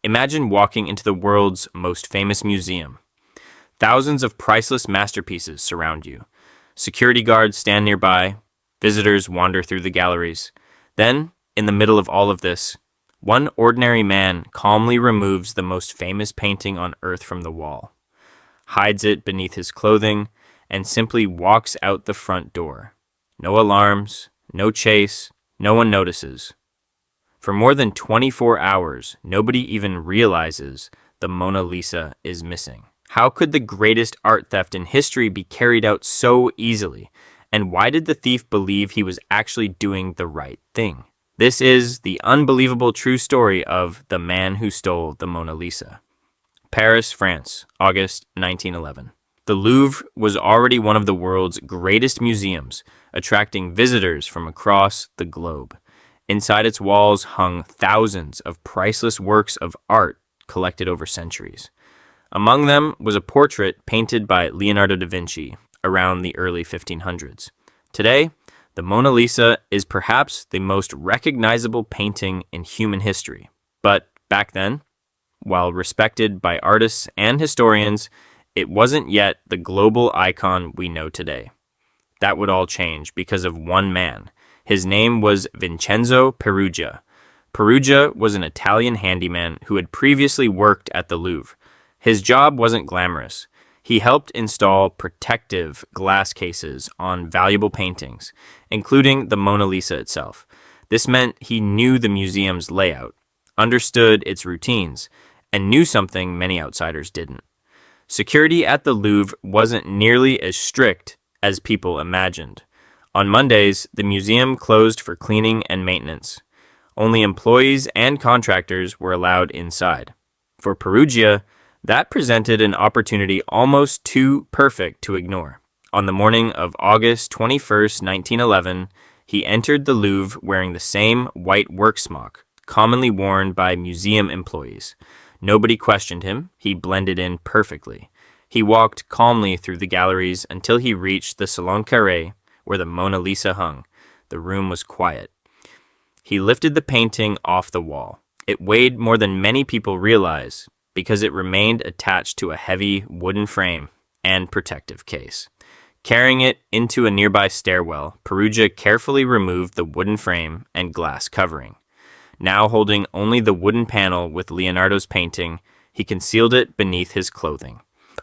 Imagine walking into the world's most famous museum. Thousands of priceless masterpieces surround you. Security guards stand nearby. Visitors wander through the galleries. Then, in the middle of all of this, one ordinary man calmly removes the most famous painting on earth from the wall, hides it beneath his clothing, and simply walks out the front door. No alarms, no chase, no one notices. For more than 24 hours, nobody even realizes the Mona Lisa is missing. How could the greatest art theft in history be carried out so easily? And why did the thief believe he was actually doing the right thing? This is the unbelievable true story of the man who stole the Mona Lisa. Paris, France, August 1911. The Louvre was already one of the world's greatest museums, attracting visitors from across the globe. Inside its walls hung thousands of priceless works of art collected over centuries. Among them was a portrait painted by Leonardo da Vinci around the early 1500s. Today, the Mona Lisa is perhaps the most recognizable painting in human history. But back then, while respected by artists and historians, it wasn't yet the global icon we know today. That would all change because of one man. His name was Vincenzo Peruggia. Peruggia was an Italian handyman who had previously worked at the Louvre. His job wasn't glamorous. He helped install protective glass cases on valuable paintings, including the Mona Lisa itself. This meant he knew the museum's layout, understood its routines, and knew something many outsiders didn't. Security at the Louvre wasn't nearly as strict as people imagined. On Mondays, the museum closed for cleaning and maintenance. Only employees and contractors were allowed inside. For Peruggia, that presented an opportunity almost too perfect to ignore. On the morning of August 21st, 1911, he entered the Louvre wearing the same white work smock commonly worn by museum employees. Nobody questioned him. He blended in perfectly. He walked calmly through the galleries until he reached the Salon Carré, where the Mona Lisa hung. The room was quiet. He lifted the painting off the wall. It weighed more than many people realize because it remained attached to a heavy wooden frame and protective case. Carrying it into a nearby stairwell, Peruggia carefully removed the wooden frame and glass covering. Now holding only the wooden panel with Leonardo's painting, he concealed it beneath his clothing.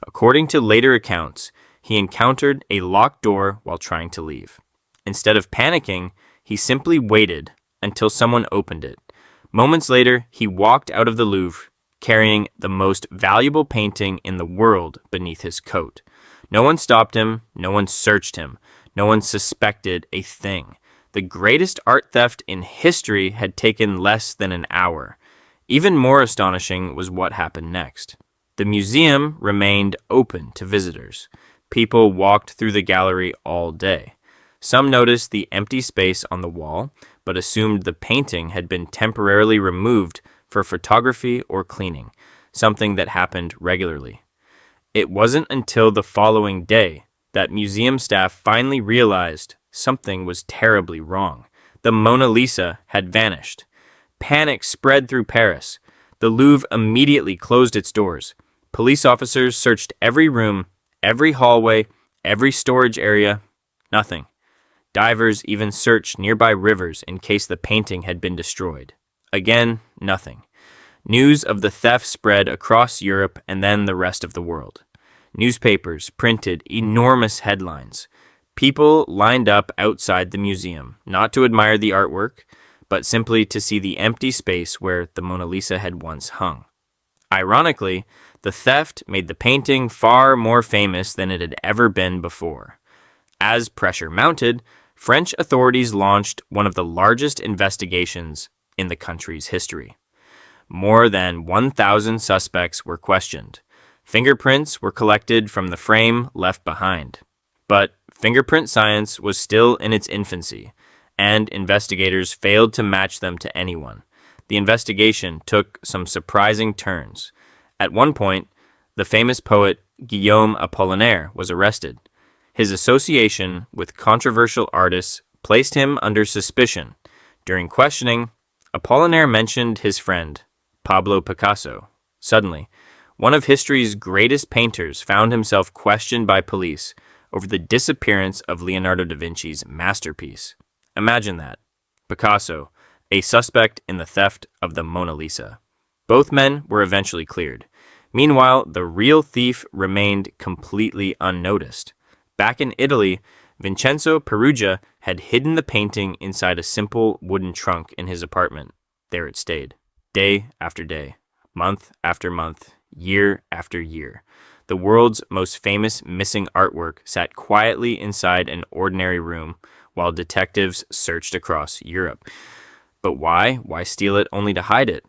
According to later accounts, he encountered a locked door while trying to leave. Instead of panicking, he simply waited until someone opened it. Moments later, he walked out of the Louvre, carrying the most valuable painting in the world beneath his coat. No one stopped him, no one searched him, no one suspected a thing. The greatest art theft in history had taken less than an hour. Even more astonishing was what happened next. The museum remained open to visitors. People walked through the gallery all day. Some noticed the empty space on the wall, but assumed the painting had been temporarily removed for photography or cleaning, something that happened regularly. It wasn't until the following day that museum staff finally realized something was terribly wrong. The Mona Lisa had vanished. Panic spread through Paris. The Louvre immediately closed its doors. Police officers searched every room, every hallway, every storage area. Nothing. Divers even searched nearby rivers in case the painting had been destroyed. Again, nothing. News of the theft spread across Europe and then the rest of the world. Newspapers printed enormous headlines. People lined up outside the museum, not to admire the artwork, but simply to see the empty space where the Mona Lisa had once hung. Ironically, the theft made the painting far more famous than it had ever been before. As pressure mounted, French authorities launched one of the largest investigations in the country's history. More than 1,000 suspects were questioned. Fingerprints were collected from the frame left behind. But fingerprint science was still in its infancy, and investigators failed to match them to anyone. The investigation took some surprising turns. At one point, the famous poet Guillaume Apollinaire was arrested. His association with controversial artists placed him under suspicion. During questioning, Apollinaire mentioned his friend, Pablo Picasso. Suddenly, one of history's greatest painters found himself questioned by police over the disappearance of Leonardo da Vinci's masterpiece. Imagine that. Picasso, a suspect in the theft of the Mona Lisa. Both men were eventually cleared. Meanwhile, the real thief remained completely unnoticed. Back in Italy, Vincenzo Peruggia had hidden the painting inside a simple wooden trunk in his apartment. There it stayed, day after day, month after month, year after year. The world's most famous missing artwork sat quietly inside an ordinary room while detectives searched across Europe. But why? Why steal it only to hide it?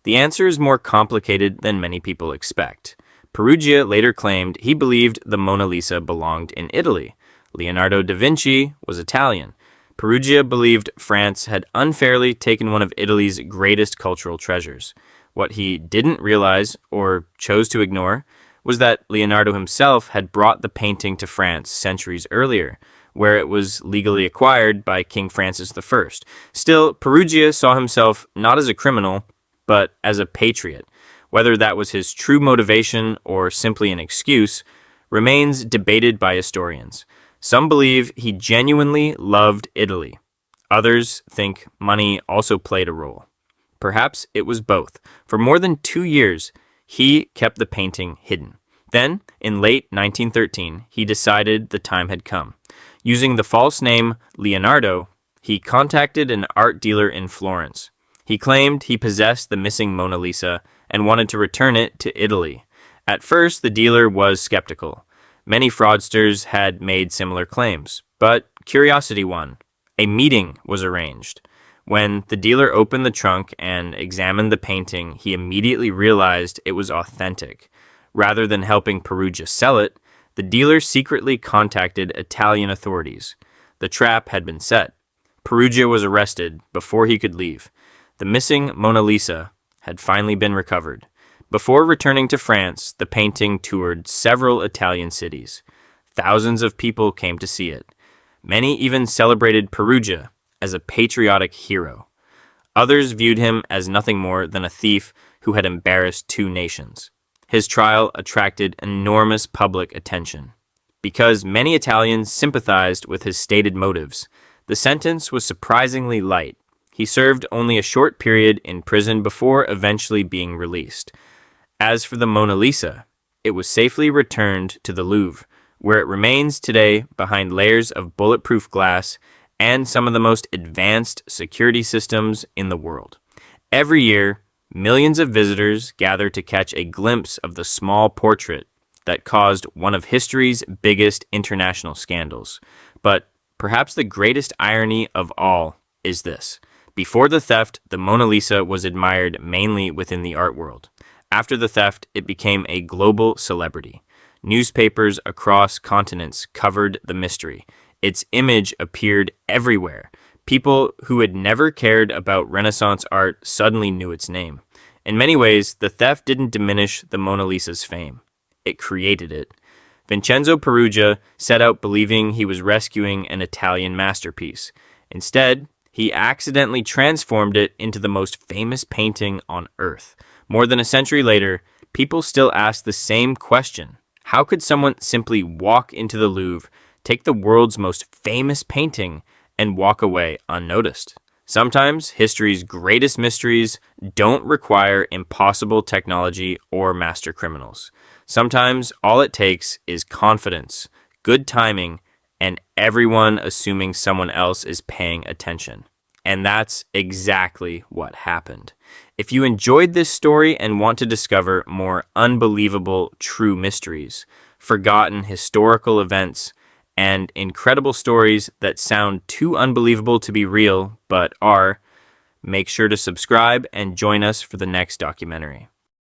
The answer is more complicated than many people expect. Peruggia later claimed he believed the Mona Lisa belonged in Italy. Leonardo da Vinci was Italian. Peruggia believed France had unfairly taken one of Italy's greatest cultural treasures. What he didn't realize, or chose to ignore, was that Leonardo himself had brought the painting to France centuries earlier, where it was legally acquired by King Francis I. Still, Peruggia saw himself not as a criminal, but as a patriot. Whether that was his true motivation or simply an excuse remains debated by historians. Some believe he genuinely loved Italy. Others think money also played a role. Perhaps it was both. For more than 2 years, he kept the painting hidden. Then, in late 1913, he decided the time had come. Using the false name Leonardo, he contacted an art dealer in Florence. He claimed he possessed the missing Mona Lisa and wanted to return it to Italy. At first, the dealer was skeptical. Many fraudsters had made similar claims, but curiosity won. A meeting was arranged. When the dealer opened the trunk and examined the painting, he immediately realized it was authentic. Rather than helping Peruggia sell it, the dealer secretly contacted Italian authorities. The trap had been set. Peruggia was arrested before he could leave. The missing Mona Lisa had finally been recovered. Before returning to France, the painting toured several Italian cities. Thousands of people came to see it. Many even celebrated Peruggia as a patriotic hero. Others viewed him as nothing more than a thief who had embarrassed 2 nations. His trial attracted enormous public attention. Because many Italians sympathized with his stated motives, the sentence was surprisingly light. He served only a short period in prison before eventually being released. As for the Mona Lisa, it was safely returned to the Louvre, where it remains today behind layers of bulletproof glass and some of the most advanced security systems in the world. Every year, millions of visitors gather to catch a glimpse of the small portrait that caused one of history's biggest international scandals. But perhaps the greatest irony of all is this. Before the theft, the Mona Lisa was admired mainly within the art world. After the theft, it became a global celebrity. Newspapers across continents covered the mystery. Its image appeared everywhere. People who had never cared about Renaissance art suddenly knew its name. In many ways, the theft didn't diminish the Mona Lisa's fame. It created it. Vincenzo Peruggia set out believing he was rescuing an Italian masterpiece. Instead, he accidentally transformed it into the most famous painting on Earth. More than a century later, people still ask the same question. How could someone simply walk into the Louvre, take the world's most famous painting, and walk away unnoticed? Sometimes history's greatest mysteries don't require impossible technology or master criminals. Sometimes all it takes is confidence, good timing, and everyone assuming someone else is paying attention. And that's exactly what happened. If you enjoyed this story and want to discover more unbelievable true mysteries, forgotten historical events, and incredible stories that sound too unbelievable to be real but are, make sure to subscribe and join us for the next documentary.